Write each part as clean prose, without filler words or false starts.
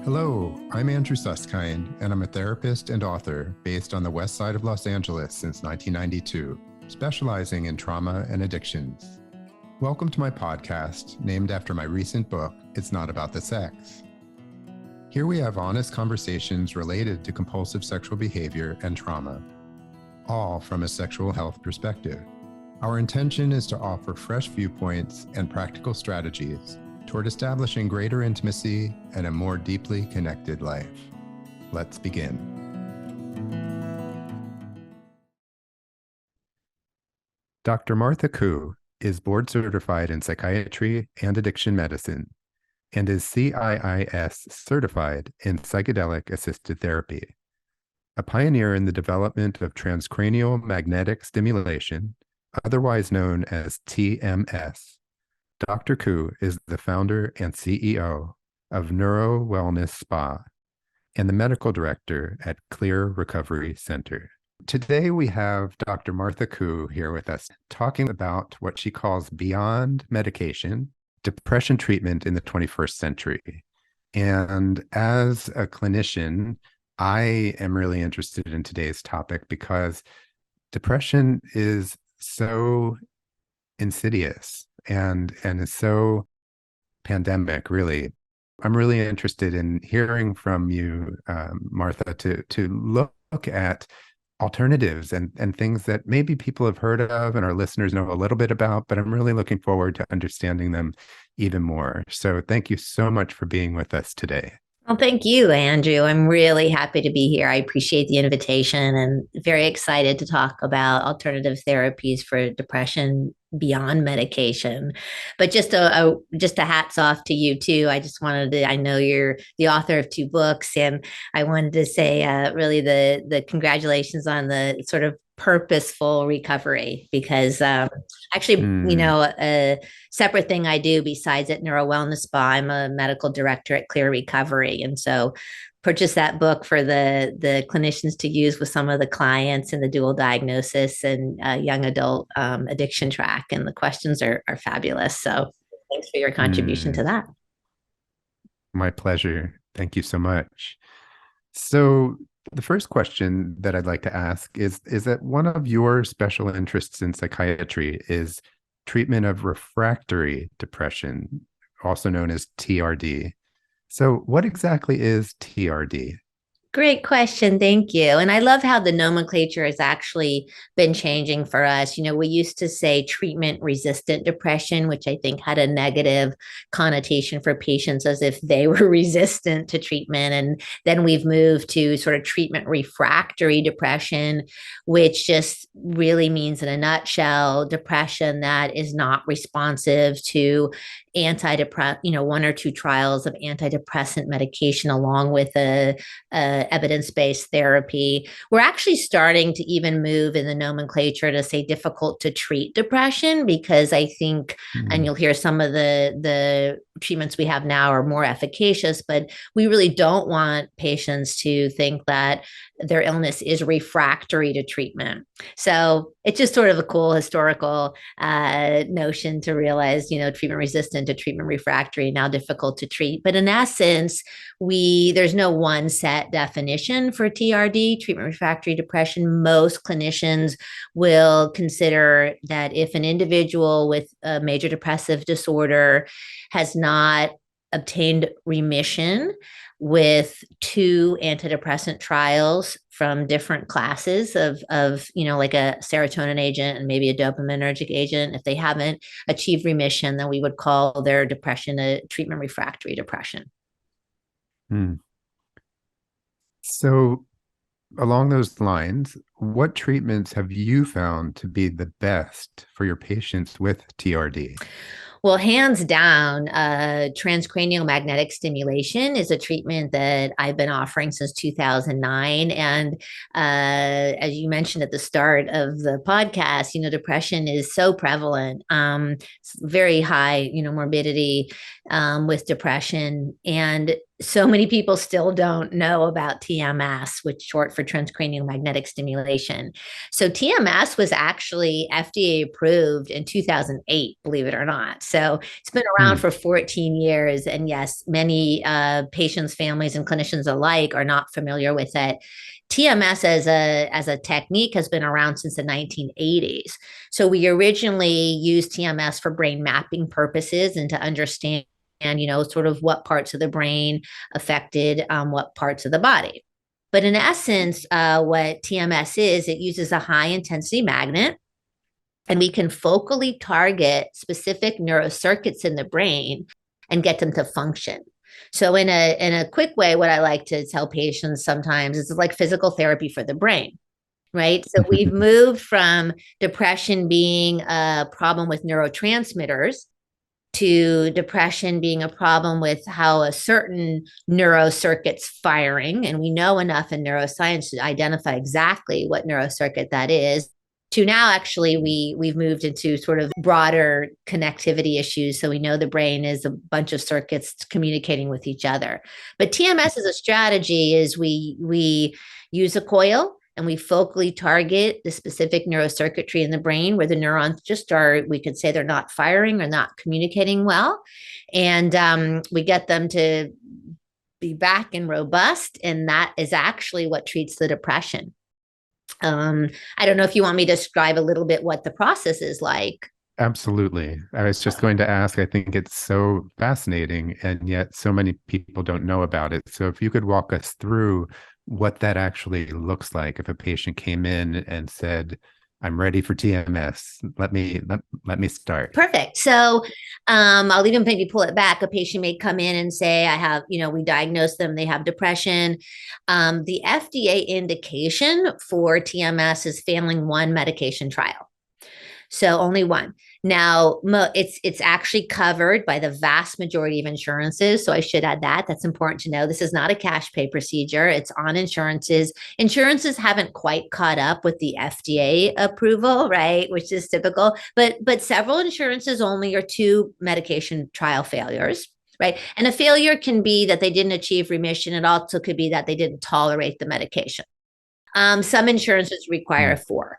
Hello, I'm Andrew Susskind, and I'm a therapist and author based on the west side of Los Angeles since 1992, specializing in trauma and addictions. Welcome to my podcast, named after my recent book, It's Not About the Sex. Here we have honest conversations related to compulsive sexual behavior and trauma, all from a sexual health perspective. Our intention is to offer fresh viewpoints and practical strategies toward establishing greater intimacy and a more deeply connected life. Let's begin. Dr. Martha Koo is board certified in psychiatry and addiction medicine and is CIIS certified in psychedelic assisted therapy. A pioneer in the development of transcranial magnetic stimulation, otherwise known as TMS, Dr. Koo is the founder and CEO of Neuro Wellness Spa and the medical director at Clear Recovery Center. Today we have Dr. Martha Koo here with us talking about what she calls beyond medication, depression treatment in the 21st century. And as a clinician, I am really interested in today's topic because depression is so insidious and is so pandemic, really. I'm really interested in hearing from you, Martha, to look at alternatives and things that maybe people have heard of and our listeners know a little bit about, but I'm really looking forward to understanding them even more. So thank you so much for being with us today. Well, thank you, Andrew. I'm really happy to be here. I appreciate the invitation and very excited to talk about alternative therapies for depression beyond medication. But just a hats off to you too. I just wanted to. I know you're the author of two books, and I wanted to say really the congratulations on the sort of purposeful recovery because actually, a separate thing I do besides at Neuro Wellness Spa, I'm a medical director at Clear Recovery. And so purchased that book for the clinicians to use with some of the clients in the dual diagnosis and young adult addiction track. And the questions are fabulous. So thanks for your contribution to that. My pleasure. Thank you so much. So the first question that I'd like to ask is that one of your special interests in psychiatry is treatment of refractory depression, also known as TRD. So what exactly is TRD? Great question. Thank you. And I love how the nomenclature has actually been changing for us. You know, we used to say treatment resistant depression, which I think had a negative connotation for patients as if they were resistant to treatment. And then we've moved to sort of treatment refractory depression, which just really means in a nutshell, depression that is not responsive to one or two trials of antidepressant medication along with a evidence-based therapy. We're actually starting to even move in the nomenclature to say difficult to treat depression because I think, and you'll hear some of the treatments we have now are more efficacious, but we really don't want patients to think that their illness is refractory to treatment. So it's just sort of a cool historical notion to realize, treatment resistant to treatment refractory, now difficult to treat. But in essence, there's no one set definition for TRD, treatment refractory depression. Most clinicians will consider that if an individual with a major depressive disorder has not obtained remission with two antidepressant trials from different classes of like a serotonin agent and maybe a dopaminergic agent, if they haven't achieved remission, then we would call their depression a treatment refractory depression. So along those lines, what treatments have you found to be the best for your patients with TRD? Well, hands down, transcranial magnetic stimulation is a treatment that I've been offering since 2009. And as you mentioned at the start of the podcast, depression is so prevalent. It's very high, morbidity with depression. And so many people still don't know about TMS, which is short for transcranial magnetic stimulation. So TMS was actually FDA approved in 2008, believe it or not. So it's been around Hmm. for 14 years. And yes, many patients, families, and clinicians alike are not familiar with it. TMS as a technique has been around since the 1980s. So we originally used TMS for brain mapping purposes and to understand sort of what parts of the brain affected what parts of the body. But in essence, what TMS is, it uses a high intensity magnet, and we can focally target specific neurocircuits in the brain and get them to function. So in a quick way, what I like to tell patients sometimes is like physical therapy for the brain, right? So we've moved from depression being a problem with neurotransmitters to depression being a problem with how a certain neurocircuit's firing. And we know enough in neuroscience to identify exactly what neurocircuit that is. To now, actually, we've moved into sort of broader connectivity issues. So we know the brain is a bunch of circuits communicating with each other. But TMS as a strategy is we use a coil and we focally target the specific neurocircuitry in the brain where the neurons just are, we could say they're not firing or not communicating well. And we get them to be back and robust. And that is actually what treats the depression. I don't know if you want me to describe a little bit what the process is like. Absolutely. I was just going to ask, I think it's so fascinating, and yet so many people don't know about it. So if you could walk us through what that actually looks like if a patient came in and said, I'm ready for TMS. Let me start. Perfect. So I'll even maybe pull it back. A patient may come in and say, I have, we diagnose them, they have depression. The FDA indication for TMS is failing one medication trial. So only one. Now, it's actually covered by the vast majority of insurances. So I should add that. That's important to know. This is not a cash pay procedure. It's on insurances. Insurances haven't quite caught up with the FDA approval, right? Which is typical. But several insurances only are two medication trial failures. Right. And a failure can be that they didn't achieve remission. It also could be that they didn't tolerate the medication. Some insurances require Mm. four.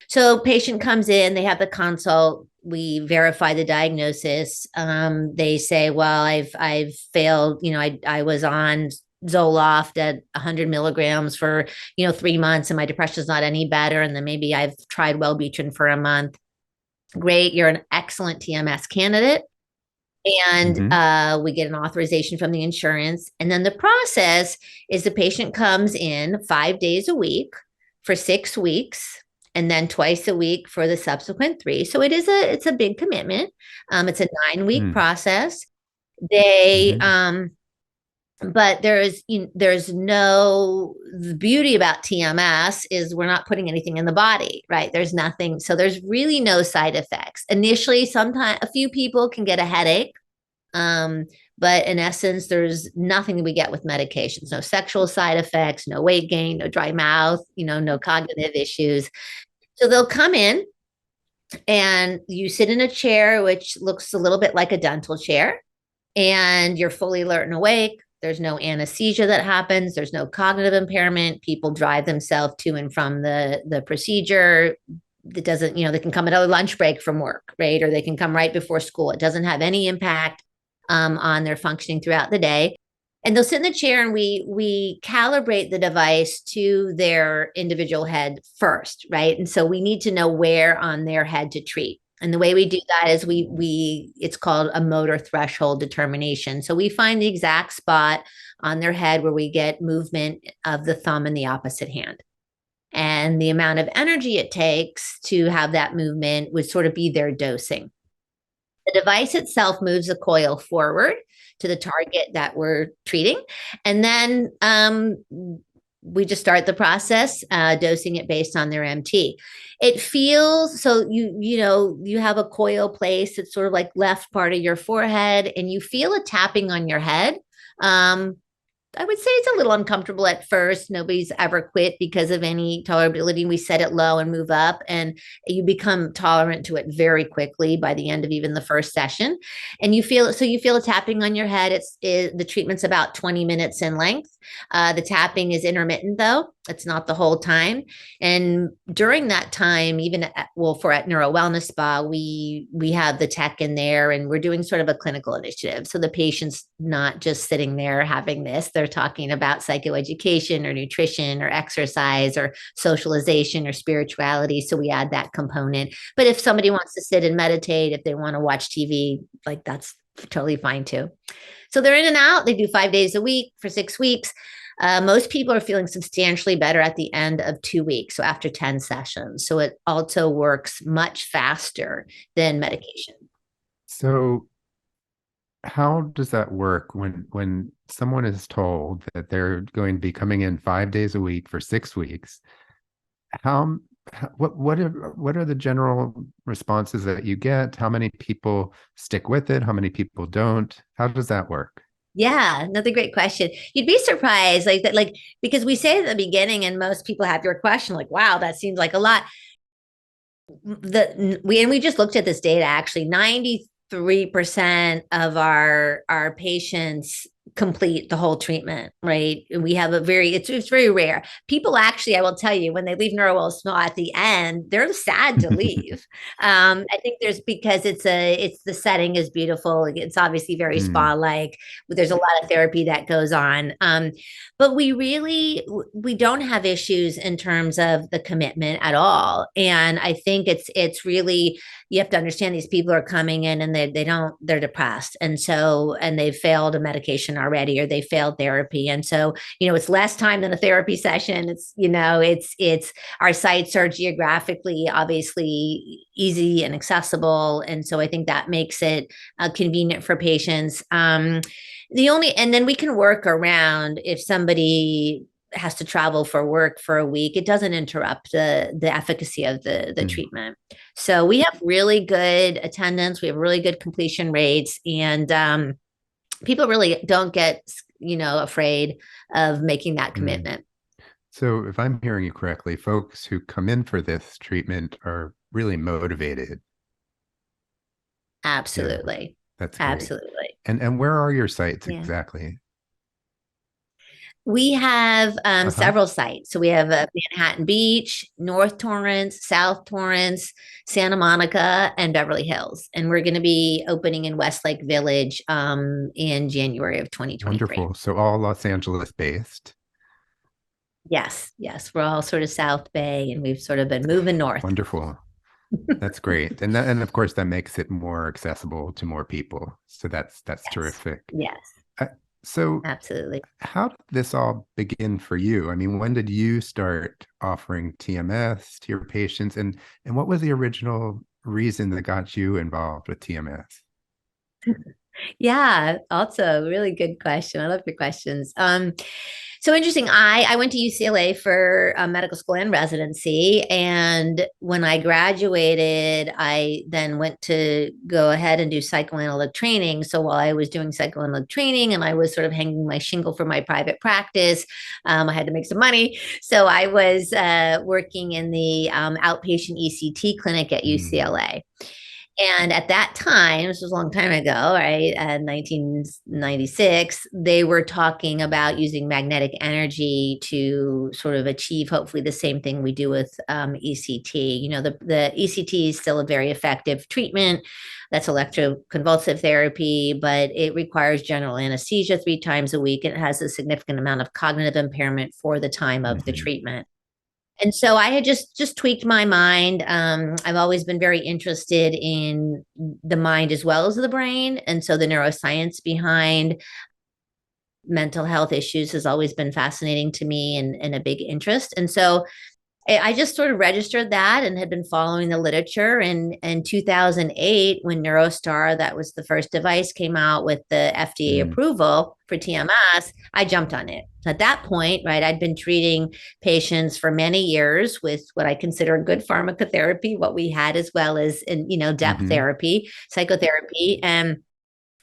So patient comes in, they have the consult, we verify the diagnosis. They say, well, I've failed, I was on Zoloft at 100 milligrams for 3 months and my depression is not any better. And then maybe I've tried Wellbutrin for a month. Great, you're an excellent TMS candidate. And Hmm. we get an authorization from the insurance. And then the process is the patient comes in 5 days a week for 6 weeks and then twice a week for the subsequent three. So it's a big commitment. It's a 9 week Mm. process. They Hmm. but there's no, the beauty about TMS is we're not putting anything in the body, right? There's nothing, so there's really no side effects. Initially, sometimes a few people can get a headache, um, but in essence, there's nothing that we get with medications. No sexual side effects, no weight gain, no dry mouth, no cognitive issues. So they'll come in and you sit in a chair, which looks a little bit like a dental chair, and you're fully alert and awake. There's no anesthesia that happens. There's no cognitive impairment. People drive themselves to and from the procedure. That doesn't, they can come at a lunch break from work, right? Or they can come right before school. It doesn't have any impact on their functioning throughout the day. And they'll sit in the chair and we calibrate the device to their individual head first, right? And so we need to know where on their head to treat. And the way we do that is we it's called a motor threshold determination. So we find the exact spot on their head where we get movement of the thumb in the opposite hand. And the amount of energy it takes to have that movement would sort of be their dosing. The device itself moves the coil forward to the target that we're treating. And then we just start the process, dosing it based on their MT. It feels so you have a coil placed. It's sort of like left part of your forehead, and you feel a tapping on your head. Um, I would say it's a little uncomfortable at first. Nobody's ever quit because of any tolerability. We set it low and move up, and you become tolerant to it very quickly by the end of even the first session. And you feel a tapping on your head. The treatment's about 20 minutes in length. The tapping is intermittent though. It's not the whole time. And during that time, even at Neuro Wellness Spa, we have the tech in there, and we're doing sort of a clinical initiative. So the patient's not just sitting there having this; they're talking about psychoeducation or nutrition or exercise or socialization or spirituality. So we add that component. But if somebody wants to sit and meditate, if they want to watch TV, like that's totally fine too. So they're in and out. They do 5 days a week for 6 weeks. Most people are feeling substantially better at the end of 2 weeks, so after 10 sessions. So it also works much faster than medication. So how does that work when someone is told that they're going to be coming in 5 days a week for 6 weeks? What are the general responses that you get? How many people stick with it? How many people don't? How does that work? Yeah, another great question. You'd be surprised, like that, like because we say at the beginning, and most people have your question, like, "Wow, that seems like a lot." We just looked at this data. Actually, 93% of our patients complete the whole treatment, right? We have it's very rare. People actually, I will tell you, when they leave NeuroWell Spa at the end, they're sad to leave. I think because it's the setting is beautiful. It's obviously very Mm, spa like. There's a lot of therapy that goes on, but we don't have issues in terms of the commitment at all. And I think it's really, you have to understand these people are coming in and they're depressed, and they've failed a medication already, or they failed therapy, and so it's less time than a therapy session. It's our sites are geographically obviously easy and accessible, and so I think that makes it convenient for patients. And then we can work around if somebody has to travel for work for a week. It doesn't interrupt the efficacy of the mm. treatment. So we have really good attendance. We have really good completion rates, and people really don't get afraid of making that Mm. commitment. So if I'm hearing you correctly, folks who come in for this treatment are really motivated. Yeah, Absolutely. that's great. Absolutely. And where are your sites Yeah. exactly? We have Uh-huh. several sites. So we have Manhattan Beach, North Torrance, South Torrance, Santa Monica, and Beverly Hills. And we're going to be opening in Westlake Village in January of 2023. Wonderful. So all Los Angeles based. Yes, yes. We're all sort of South Bay, and we've sort of been moving north. Wonderful. That's great. And of course that makes it more accessible to more people. So that's Yes, terrific. yes, Uh, so absolutely. how did this all begin for you? I mean, when did you start offering TMS to your patients, and what was the original reason that got you involved with TMS? Yeah, also a really good question. I love your questions. So interesting. I went to UCLA for medical school and residency, and when I graduated, I then went to go ahead and do psychoanalytic training. So while I was doing psychoanalytic training and I was sort of hanging my shingle for my private practice, I had to make some money. So I was working in the outpatient ECT clinic at Mm, UCLA. And at that time, this was a long time ago, right? 1996, they were talking about using magnetic energy to sort of achieve hopefully the same thing we do with ECT. The ECT is still a very effective treatment. That's electroconvulsive therapy, but it requires general anesthesia 3 times a week. It has a significant amount of cognitive impairment for the time of the mhm, treatment. And so I had just tweaked my mind. I've always been very interested in the mind as well as the brain, and so the neuroscience behind mental health issues has always been fascinating to me, and a big interest. And so I just sort of registered that and had been following the literature. And in 2008, when Neurostar, that was the first device, came out with the FDA mm, approval for TMS, I jumped on it. At that point, right, I'd been treating patients for many years with what I consider good pharmacotherapy, what we had, as well as depth mhm. therapy, psychotherapy, and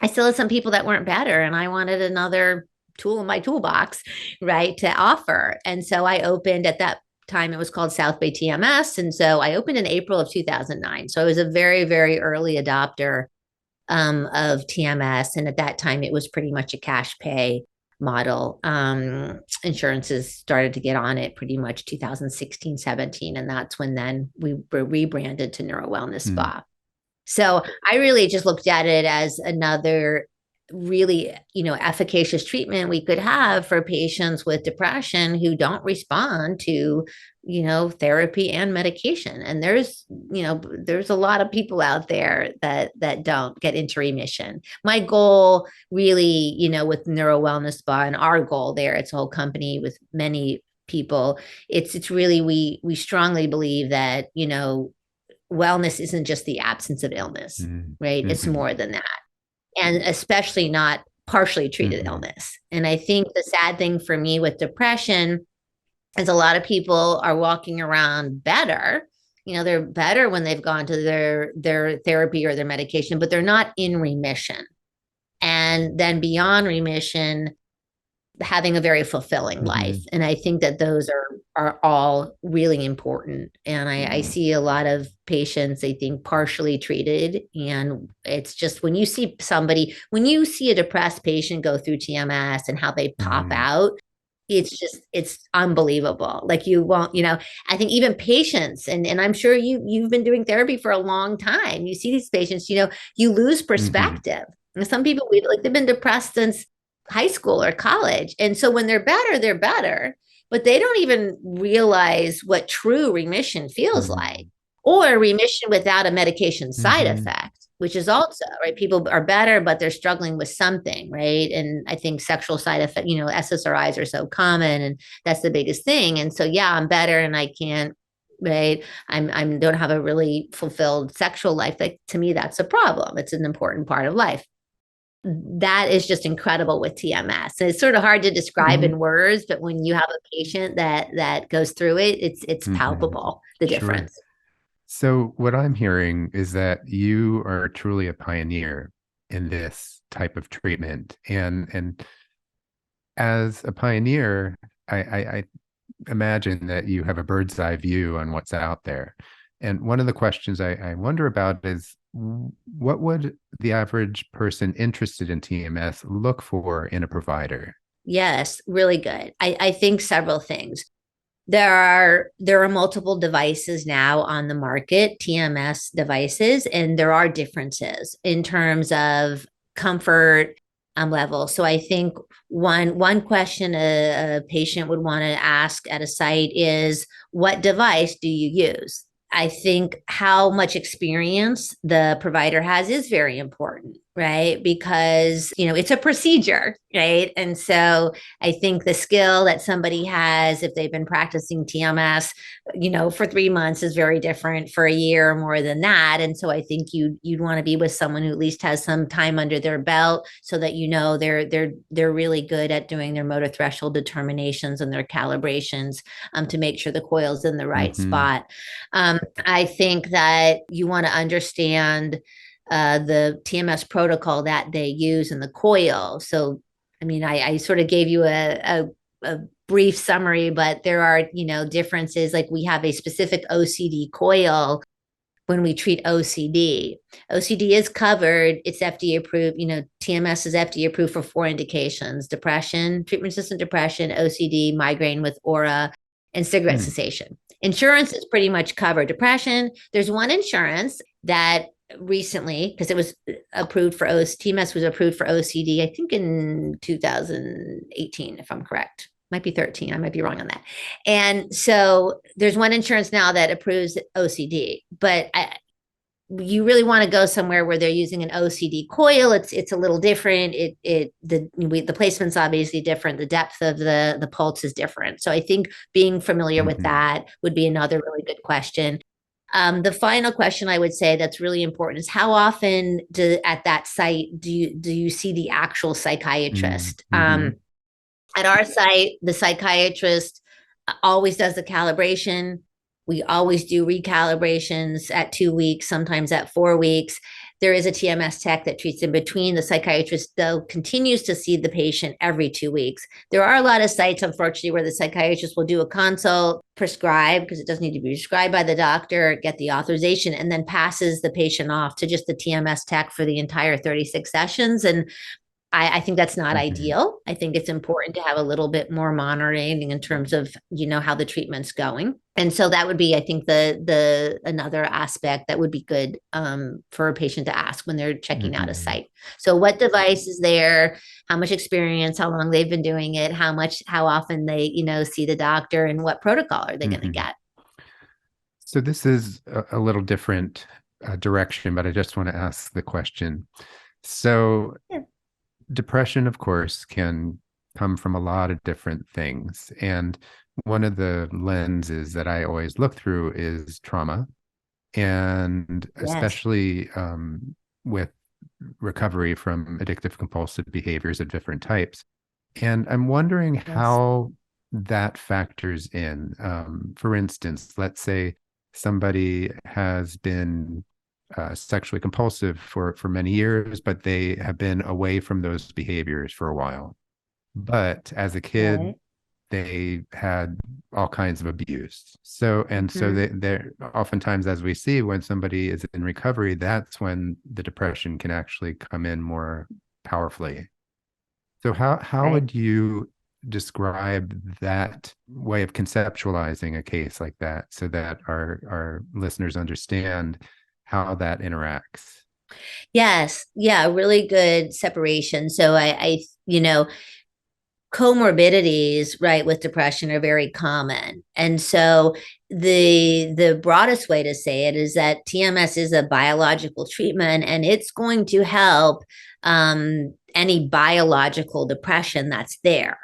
I still had some people that weren't better, and I wanted another tool in my toolbox, right, to offer. And so I opened at that time, it was called South Bay TMS. And so I opened in April of 2009. So I was a very, very early adopter of TMS. And at that time, it was pretty much a cash pay model. Insurances started to get on it pretty much 2016, 17. And that's when then we were rebranded to Neuro Wellness Spa. So I really just looked at it as another really, efficacious treatment we could have for patients with depression who don't respond to, therapy and medication. And there's a lot of people out there that don't get into remission. My goal really, with Neuro Wellness Spa, and our goal there, it's a whole company with many people. It's really, we strongly believe that, wellness isn't just the absence of illness, right? It's more than that. And especially not partially treated illness. And I think the sad thing for me with depression is a lot of people are walking around better. They're better when they've gone to their therapy or their medication, but they're not in remission. And then beyond remission, having a very fulfilling life. And I think that those are all really important. And I see a lot of patients, I think, partially treated. And it's just when you see a depressed patient go through TMS and how they pop out, it's unbelievable. Like you won't, I think even patients, and I'm sure you've been doing therapy for a long time. You see these patients, you lose perspective. And some people, they've been depressed since high school or college. And so when they're better, but they don't even realize what true remission feels like, or remission without a medication side effect, which is also, right? People are better, but they're struggling with something, right? And I think sexual side effect, SSRIs are so common, and that's the biggest thing. And so, yeah, I'm better and I can't, right? I'm don't have a really fulfilled sexual life. Like, to me, that's a problem. It's an important part of life. That is just incredible with TMS. So it's sort of hard to describe in words, but when you have a patient that goes through it, it's palpable, the difference. So what I'm hearing is that you are truly a pioneer in this type of treatment. And as a pioneer, I imagine that you have a bird's eye view on what's out there. And one of the questions I wonder about is, what would the average person interested in TMS look for in a provider? Yes, really good. I think several things. There are multiple devices now on the market, TMS devices, and there are differences in terms of comfort level. So I think one question a patient would want to ask at a site is, what device do you use? I think how much experience the provider has is very important, right? Because, it's a procedure, right? And so I think the skill that somebody has, if they've been practicing TMS, for 3 months, is very different for a year or more than that. And so I think you'd want to be with someone who at least has some time under their belt, so that they're really good at doing their motor threshold determinations and their calibrations to make sure the coil's in the right spot. I think that you want to understand the TMS protocol that they use in the coil. So, I sort of gave you a brief summary, but there are, differences. Like, we have a specific OCD coil when we treat OCD. OCD is covered. It's FDA approved. TMS is FDA approved for 4 indications: depression, treatment-resistant depression, OCD, migraine with aura, and cigarette cessation. Insurance is pretty much covered depression. There's one insurance that recently, because it was approved for TMS was approved for OCD, I think in 2018, if I'm correct. Might be 13. I might be wrong on that. And so there's one insurance now that approves OCD, but you really want to go somewhere where they're using an OCD coil. It's a little different. The placement's obviously different. The depth of the pulse is different. So I think being familiar with that would be another really good question. The final question I would say that's really important is, how often at that site do you see the actual psychiatrist? At our site, the psychiatrist always does the calibration. We always do recalibrations at 2 weeks, sometimes at 4 weeks. there is a TMS tech that treats in between. The psychiatrist, though, continues to see the patient every 2 weeks. There are a lot of sites, unfortunately, where the psychiatrist will do a consult, prescribe, because it doesn't need to be prescribed by the doctor, get the authorization, and then passes the patient off to just the TMS tech for the entire 36 sessions. And I think that's not Mhm. ideal. I think it's important to have a little bit more monitoring in terms of, how the treatment's going. And so that would be, I think, the another aspect that would be good for a patient to ask when they're checking out a Mhm. site. So what device is there? How much experience? How long they've been doing it? How often they, see the doctor, and what protocol are they going to Mhm. get? So this is a little different direction, but I just want to ask the question. So Yeah. depression, of course, can come from a lot of different things. And one of the lenses that I always look through is trauma, and Yes. especially with recovery from addictive compulsive behaviors of different types. And I'm wondering Yes. how that factors in. For instance, let's say somebody has been sexually compulsive for many years, but they have been away from those behaviors for a while. But as a kid, Right. they had all kinds of abuse. So Mhm. they're oftentimes, as we see, when somebody is in recovery, that's when the depression can actually come in more powerfully. So how Right. would you describe that way of conceptualizing a case like that so that our listeners understand how that interacts? Yes. Yeah. Really good separation. So comorbidities, right, with depression are very common. And so the broadest way to say it is that TMS is a biological treatment, and it's going to help any biological depression that's there.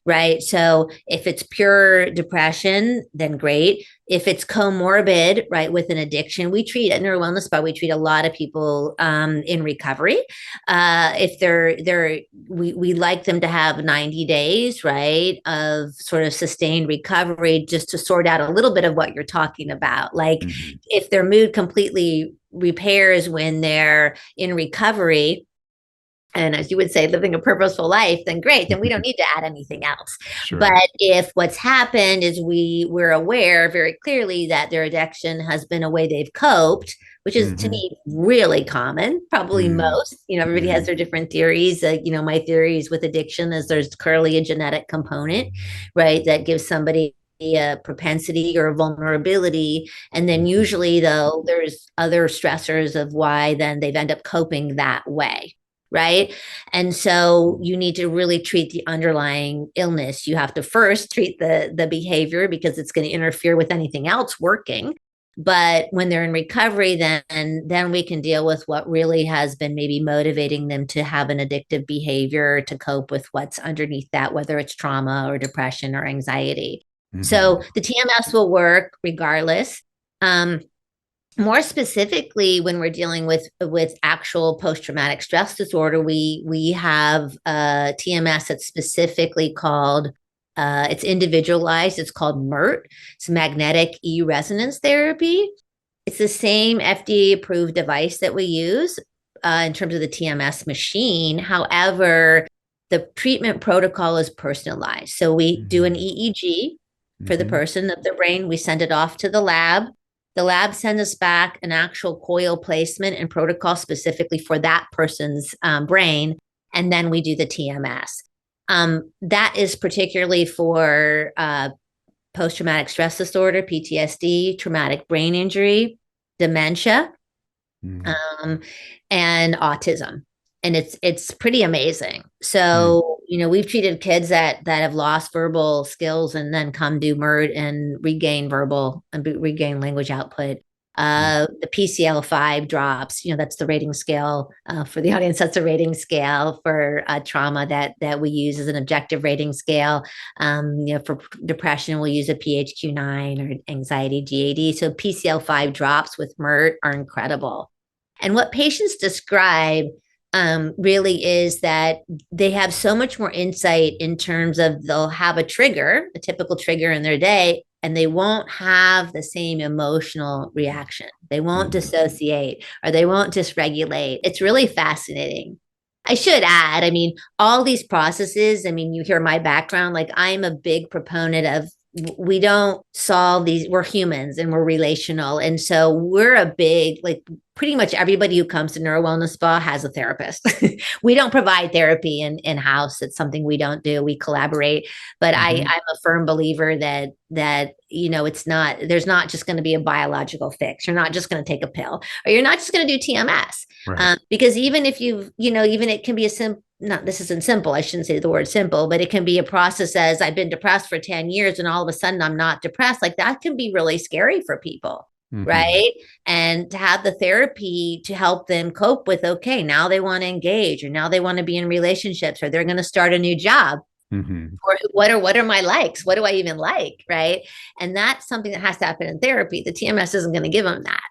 Right. So if it's pure depression, then great. If it's comorbid, right, with an addiction, we treat at Neuro Wellness Bar, we treat a lot of people in recovery. If we like them to have 90 days, right, of sort of sustained recovery, just to sort out a little bit of what you're talking about. Like Mhm. if their mood completely repairs when they're in recovery, and as you would say, living a purposeful life, then great, then we don't need to add anything else. But Sure. if what's happened is we're aware very clearly that their addiction has been a way they've coped, which is to Hmm. me really common, probably Mm. most, everybody has Hmm. their different theories. My theories with addiction is there's clearly a genetic component, right, that gives somebody a propensity or a vulnerability. And then Hmm. usually, though, there's other stressors of why then they've end up coping that way, right? And so you need to really treat the underlying illness. You have to first treat the behavior because it's going to interfere with anything else working. But when they're in recovery, then we can deal with what really has been maybe motivating them to have an addictive behavior to cope with what's underneath that, whether it's trauma or depression or anxiety. Hmm. So the TMS will work regardless. Um, More specifically, when we're dealing with actual post-traumatic stress disorder, we have TMS that's specifically called, it's individualized, it's called MERT. It's magnetic resonance therapy. It's the same FDA approved device that we use in terms of the TMS machine. However, the treatment protocol is personalized. So we do an Hmm. EEG for the Hmm. person of the brain. We send it off to the lab. The lab sends us back an actual coil placement and protocol specifically for that person's brain. And then we do the TMS. That is particularly for post traumatic stress disorder, PTSD, traumatic brain injury, dementia, Hmm. um, and autism. And it's pretty amazing. Hmm. So, we've treated kids that have lost verbal skills and then come do MERD and regain verbal and regain language output. The PCL-5 drops, that's the rating scale for the audience. That's a rating scale for trauma that we use as an objective rating scale. For depression, we'll use a PHQ-9 or anxiety GAD. So PCL-5 drops with MERD are incredible. And what patients describe really is that they have so much more insight in terms of they'll have a trigger, a typical trigger in their day, and they won't have the same emotional reaction. They won't dissociate or they won't dysregulate. It's really fascinating. I should add, I mean, all these processes, I mean, you hear my background, like I'm a big proponent of we don't solve these, we're humans and we're relational. And so we're a big, like pretty much everybody who comes to Neuro Wellness Spa has a therapist. We don't provide therapy in house. It's something we don't do. We collaborate. But I'm a firm believer that it's not, there's not just going to be a biological fix. You're not just going to take a pill, or you're not just going to do TMS. Right. Because even if even it can be a simple, not this isn't simple, I shouldn't say the word simple, but it can be a process as I've been depressed for 10 years and all of a sudden I'm not depressed. Like that can be really scary for people. Right. And to have the therapy to help them cope with, okay, now they want to engage, or now they want to be in relationships, or they're going to start a new job. Or what are my likes? What do I even like? Right. And that's something that has to happen in therapy. The TMS isn't going to give them that.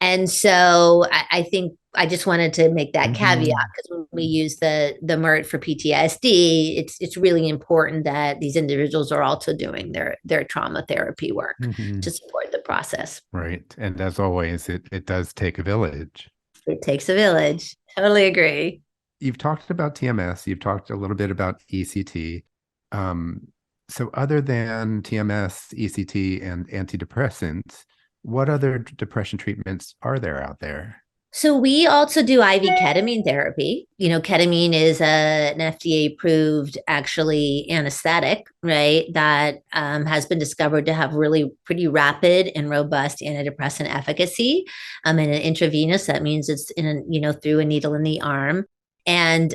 And so I think I just wanted to make that caveat, because when we use the MERT for PTSD, it's really important that these individuals are also doing their trauma therapy work to support the process. Right. And as always, it does take a village. It takes a village. Totally agree. You've talked about TMS. You've talked a little bit about ECT. So other than TMS, ECT, and antidepressants, what other depression treatments are there out there? So we also do IV ketamine therapy. Ketamine is an FDA approved actually anesthetic, right? That has been discovered to have really pretty rapid and robust antidepressant efficacy. And an intravenous, that means it's through a needle in the arm. And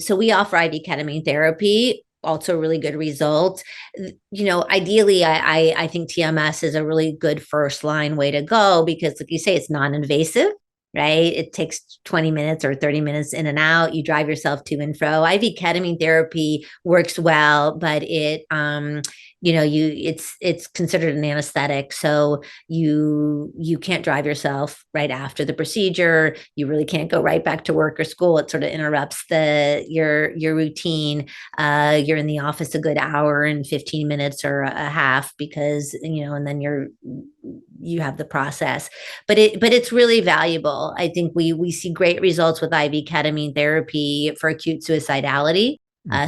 so we offer IV ketamine therapy, also really good results. Ideally, I think TMS is a really good first line way to go, because like you say, it's non-invasive, right? It takes 20 minutes or 30 minutes in and out. You drive yourself to and fro. IV ketamine therapy works well, but it's considered an anesthetic. So you can't drive yourself right after the procedure. You really can't go right back to work or school. It sort of interrupts your routine. You're in the office a good hour and 15 minutes or a half, because and then you have the process, but it's really valuable. I think we see great results with IV ketamine therapy for acute suicidality.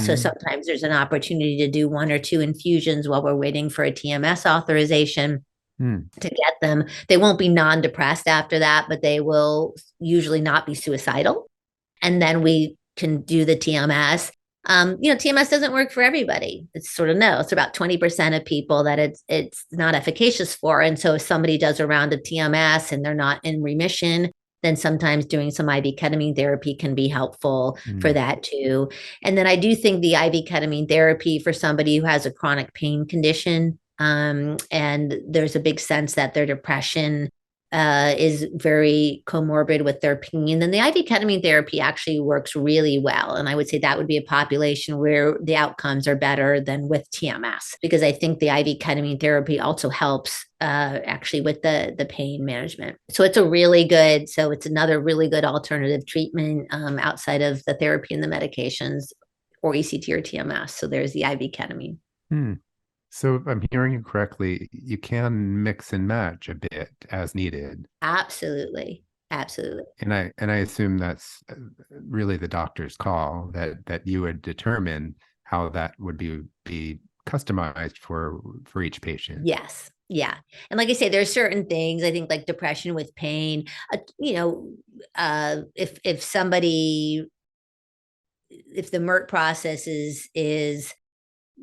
So sometimes there's an opportunity to do 1 or 2 infusions while we're waiting for a TMS authorization to get them. They won't be non-depressed after that, but they will usually not be suicidal. And then we can do the TMS. TMS doesn't work for everybody. It's it's about 20% of people that it's not efficacious for. And so if somebody does a round of TMS and they're not in remission, then sometimes doing some IV ketamine therapy can be helpful for that too. And then I do think the IV ketamine therapy for somebody who has a chronic pain condition, and there's a big sense that their depression is very comorbid with their pain, then the IV ketamine therapy actually works really well. And I would say that would be a population where the outcomes are better than with TMS, because I think the IV ketamine therapy also helps actually with the pain management. So it's another really good alternative treatment outside of the therapy and the medications or ECT or TMS. So there's the IV ketamine. So if I'm hearing you correctly, you can mix and match a bit as needed. Absolutely. Absolutely. And I assume that's really the doctor's call, that you would determine how that would be customized for each patient. Yes. Yeah. And like I say, there's certain things, I think, like depression with pain, if the MERT process is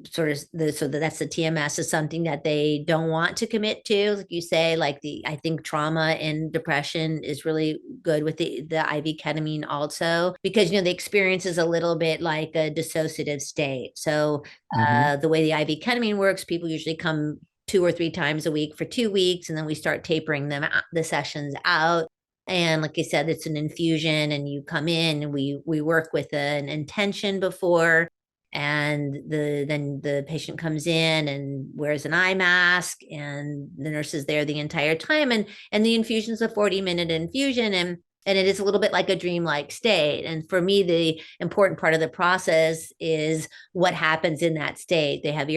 sort of that's the TMS is something that they don't want to commit to, like you say, I think trauma and depression is really good with the IV ketamine also, because the experience is a little bit like a dissociative state. So the way the IV ketamine works, people usually come 2 or 3 times a week for 2 weeks, and then we start tapering the sessions out. And like I said, it's an infusion, and you come in and we work with an intention before. And then the patient comes in and wears an eye mask, and the nurse is there the entire time. And the infusion is a 40-minute infusion, and it is a little bit like a dreamlike state. And for me, the important part of the process is what happens in that state. They have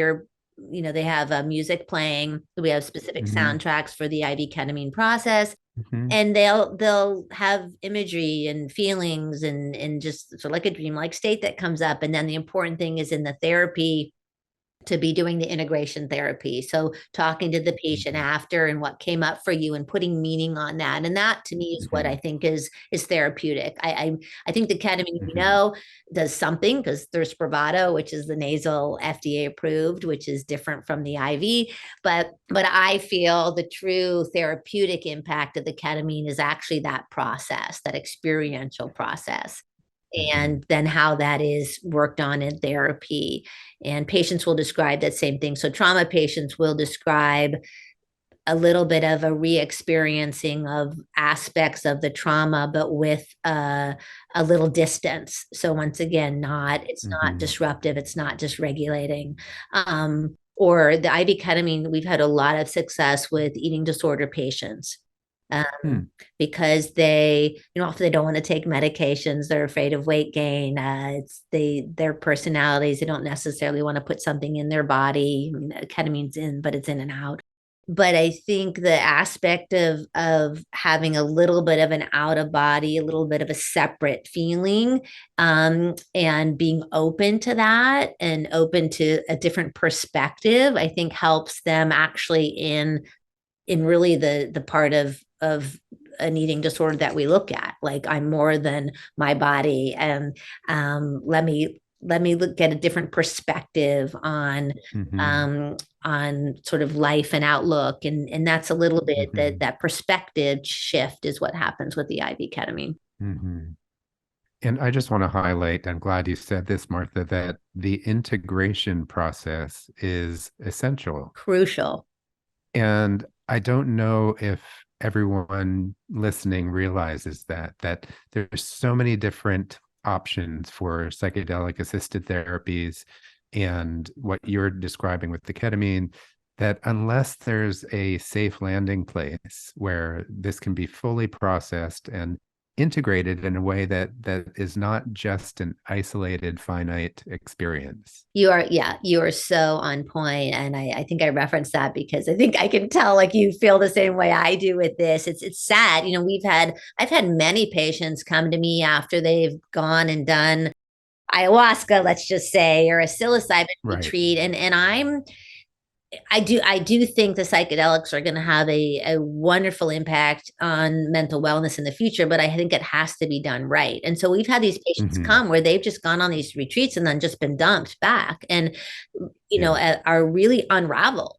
they have music playing. We have specific Mm-hmm. soundtracks for the IV ketamine process, Mm-hmm. and they'll have imagery and feelings and just sort of like a dreamlike state that comes up. And then the important thing is in the therapy to be doing the integration therapy. So talking to the patient Mm-hmm. after and what came up for you and putting meaning on that. And that to me is what I Mm-hmm. think is therapeutic. I think the ketamine we Mm-hmm. know does something because there's Spravato, which is the nasal FDA approved, which is different from the IV. But I feel the true therapeutic impact of the ketamine is actually that process, that experiential process, Mm-hmm. and then how that is worked on in therapy. And patients will describe that same thing. So trauma patients will describe a little bit of a re-experiencing of aspects of the trauma, but with a little distance. So once again, it's not Mm-hmm. disruptive, it's not just regulating. Or the IV ketamine, we've had a lot of success with eating disorder patients, Hmm. because often they don't want to take medications. They're afraid of weight gain. Their personalities. They don't necessarily want to put something in their body. I mean, ketamine's in, but it's in and out. But I think the aspect of having a little bit of an out of body, a little bit of a separate feeling, and being open to that and open to a different perspective, I think helps them actually in really the part of an eating disorder that we look at. Like, I'm more than my body, and let me get a different perspective Mm-hmm. on sort of life and outlook, and that's a little bit Mm-hmm. that perspective shift is what happens with the IV ketamine. Mm-hmm. And I just want to highlight, I'm glad you said this, Martha, that the integration process is essential. Crucial. And I don't know if everyone listening realizes that there's so many different options for psychedelic assisted therapies and what you're describing with the ketamine, that unless there's a safe landing place where this can be fully processed and integrated in a way that is not just an isolated finite experience. You are so on point. And I think I referenced that because I think I can tell like you feel the same way I do with this. It's sad. I've had many patients come to me after they've gone and done ayahuasca, let's just say, or a psilocybin Right. retreat. And I do think the psychedelics are going to have a wonderful impact on mental wellness in the future, but I think it has to be done right. And so we've had these patients Mm-hmm. come where they've just gone on these retreats and then just been dumped back and, Yeah. are really unraveled.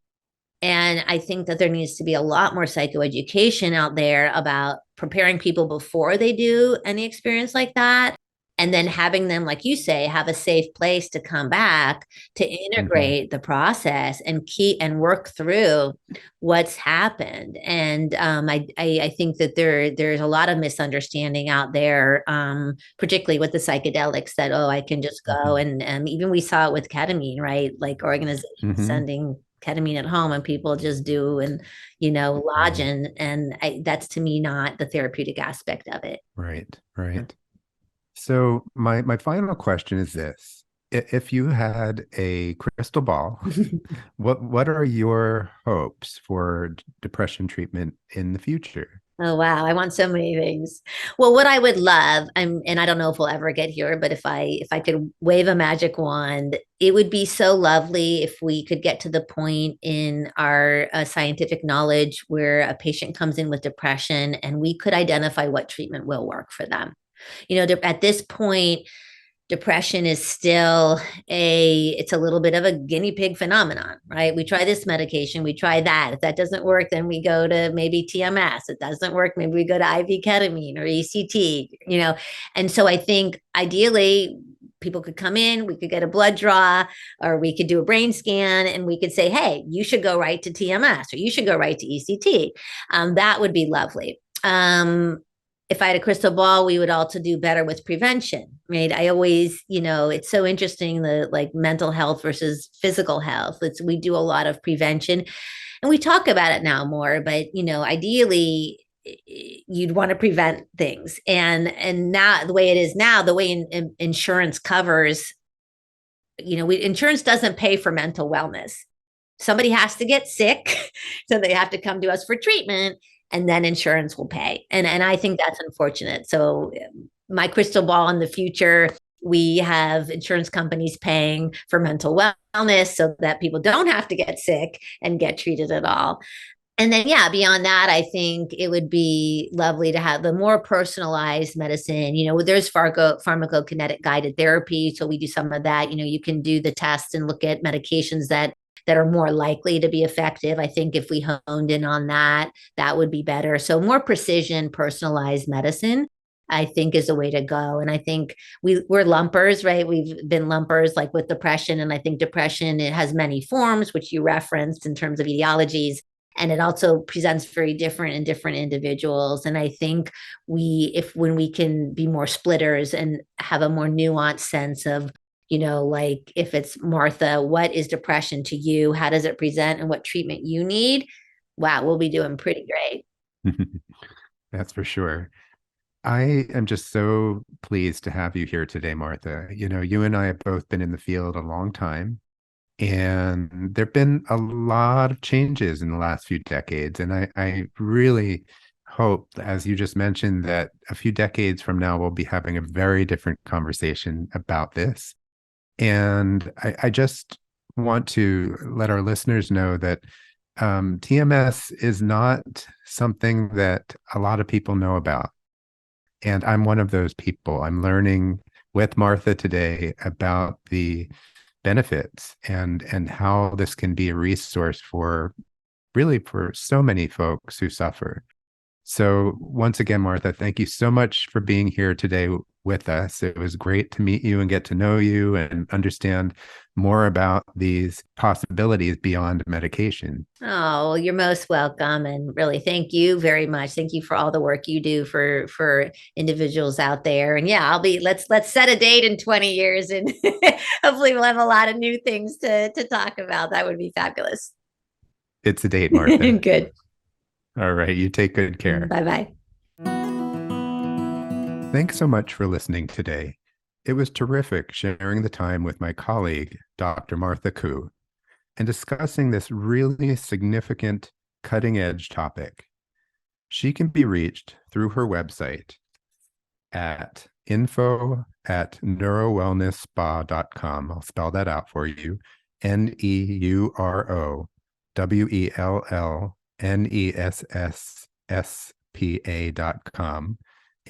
And I think that there needs to be a lot more psychoeducation out there about preparing people before they do any experience like that. And then having them, like you say, have a safe place to come back to Mm-hmm. integrate the process and keep and work through what's happened. And I think that there's a lot of misunderstanding out there, particularly with the psychedelics, that, oh, I can just go, Mm-hmm. and even we saw it with ketamine, right? Like organizations Mm-hmm. sending ketamine at home and people just do and lodge Right. in, and that's to me not the therapeutic aspect of it. Right. Right. So my final question is this. If you had a crystal ball, what are your hopes for depression treatment in the future? Oh wow, I want so many things. Well, what I would love, and I don't know if we'll ever get here, but if I could wave a magic wand, it would be so lovely if we could get to the point in our scientific knowledge where a patient comes in with depression and we could identify what treatment will work for them. At this point, depression is still it's a little bit of a guinea pig phenomenon, right? We try this medication, we try that. If that doesn't work, then we go to maybe TMS. It doesn't work, maybe we go to IV ketamine or ECT. And so I think ideally people could come in, we could get a blood draw, or we could do a brain scan, and we could say, hey, you should go right to TMS or you should go right to ECT. That would be lovely. If I had a crystal ball, we would also do better with prevention, right? I always, it's so interesting, the like mental health versus physical health. We do a lot of prevention and we talk about it now more, but ideally you'd want to prevent things. And now the way it is now, the way insurance covers, insurance doesn't pay for mental wellness. somebody has to get sick, so they have to come to us for treatment, and then insurance will pay. And I think that's unfortunate. So my crystal ball in the future, we have insurance companies paying for mental wellness so that people don't have to get sick and get treated at all. And then, yeah, beyond that, I think it would be lovely to have the more personalized medicine. There's pharmacokinetic guided therapy. So we do some of that. You can do the test and look at medications that are more likely to be effective. I think if we honed in on that, that would be better. So more precision, personalized medicine, I think, is a way to go. And I think we're lumpers, right? We've been lumpers like with depression. And I think depression, it has many forms, which you referenced in terms of etiologies, and it also presents very different in different individuals. And I think when we can be more splitters and have a more nuanced sense of, like if it's Martha, what is depression to you? How does it present and what treatment you need? Wow, we'll be doing pretty great. That's for sure. I am just so pleased to have you here today, Martha. You and I have both been in the field a long time, and there've been a lot of changes in the last few decades. And I really hope, as you just mentioned, that a few decades from now, we'll be having a very different conversation about this. And I just want to let our listeners know that TMS is not something that a lot of people know about. And I'm one of those people. I'm learning with Martha today about the benefits and how this can be a resource for so many folks who suffer. So once again, Martha, thank you so much for being here today with us. It was great to meet you and get to know you and understand more about these possibilities beyond medication. Oh, you're most welcome. And really, thank you very much. Thank you for all the work you do for individuals out there. And yeah, let's set a date in 20 years and hopefully we'll have a lot of new things to talk about. That would be fabulous. It's a date, Martha. Good. All right. You take good care. Bye-bye. Thanks so much for listening today. It was terrific sharing the time with my colleague, Dr. Martha Koo, and discussing this really significant, cutting-edge topic. She can be reached through her website at info@neurowellnessspa.com. I'll spell that out for you. NEUROWELLNESSSPA.com.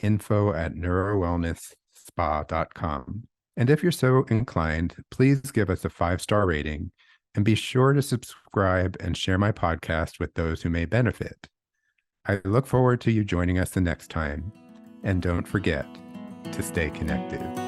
info@neurowellnessspa.com. And if you're so inclined, please give us a 5-star rating and be sure to subscribe and share my podcast with those who may benefit. I look forward to you joining us the next time. And don't forget to stay connected.